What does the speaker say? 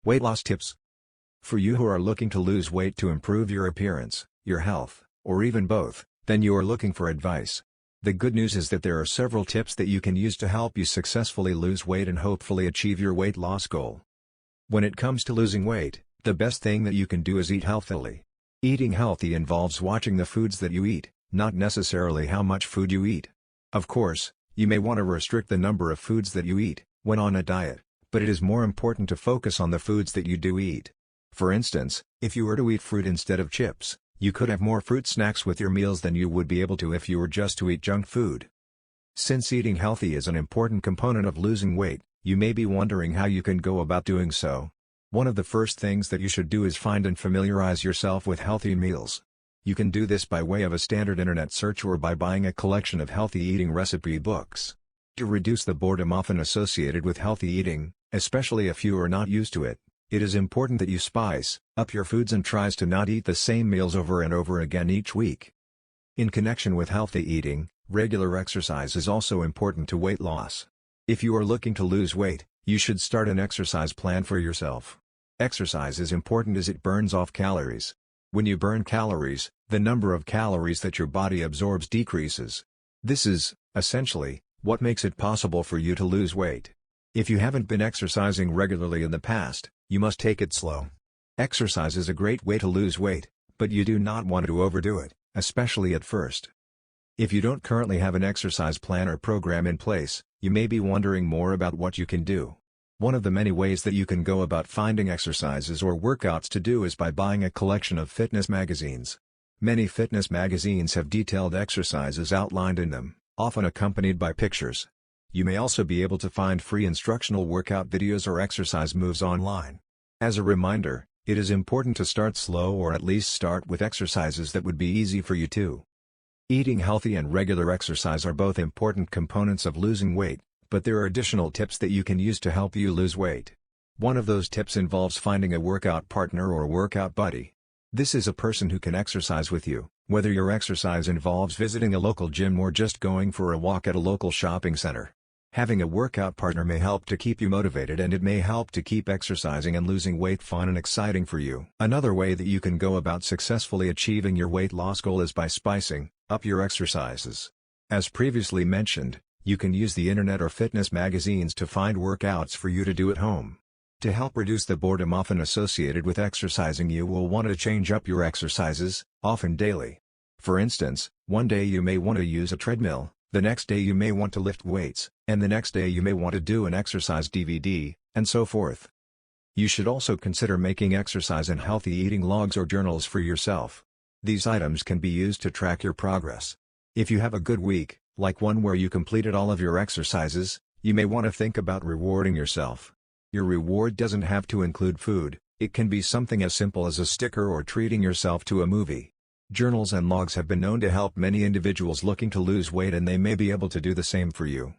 Weight loss tips. For you who are looking to lose weight to improve your appearance, your health, or even both, then you are looking for advice. The good news is that there are several tips that you can use to help you successfully lose weight and hopefully achieve your weight loss goal. When it comes to losing weight, the best thing that you can do is eat healthily. Eating healthy involves watching the foods that you eat, not necessarily how much food you eat. Of course, you may want to restrict the number of foods that you eat when on a diet, but it is more important to focus on the foods that you do eat. For instance, if you were to eat fruit instead of chips, you could have more fruit snacks with your meals than you would be able to if you were just to eat junk food. Since eating healthy is an important component of losing weight, you may be wondering how you can go about doing so. One of the first things that you should do is find and familiarize yourself with healthy meals. You can do this by way of a standard internet search or by buying a collection of healthy eating recipe books. To reduce the boredom often associated with healthy eating, especially if you are not used to it, it is important that you spice up your foods and tries to not eat the same meals over and over again each week. In connection with healthy eating, regular exercise is also important to weight loss. If you are looking to lose weight, you should start an exercise plan for yourself. Exercise is important as it burns off calories. When you burn calories, the number of calories that your body absorbs decreases. This is, essentially, what makes it possible for you to lose weight. If you haven't been exercising regularly in the past, you must take it slow. Exercise is a great way to lose weight, but you do not want to overdo it, especially at first. If you don't currently have an exercise plan or program in place, you may be wondering more about what you can do. One of the many ways that you can go about finding exercises or workouts to do is by buying a collection of fitness magazines. Many fitness magazines have detailed exercises outlined in them, often accompanied by pictures. You may also be able to find free instructional workout videos or exercise moves online. As a reminder, it is important to start slow or at least start with exercises that would be easy for you too. Eating healthy and regular exercise are both important components of losing weight, but there are additional tips that you can use to help you lose weight. One of those tips involves finding a workout partner or workout buddy. This is a person who can exercise with you, whether your exercise involves visiting a local gym or just going for a walk at a local shopping center. Having a workout partner may help to keep you motivated, and it may help to keep exercising and losing weight fun and exciting for you. Another way that you can go about successfully achieving your weight loss goal is by spicing up your exercises. As previously mentioned, you can use the internet or fitness magazines to find workouts for you to do at home. To help reduce the boredom often associated with exercising, you will want to change up your exercises, often daily. For instance, one day you may want to use a treadmill, the next day you may want to lift weights, and the next day you may want to do an exercise DVD, and so forth. You should also consider making exercise and healthy eating logs or journals for yourself. These items can be used to track your progress. If you have a good week, like one where you completed all of your exercises, you may want to think about rewarding yourself. Your reward doesn't have to include food, it can be something as simple as a sticker or treating yourself to a movie. Journals and logs have been known to help many individuals looking to lose weight, and they may be able to do the same for you.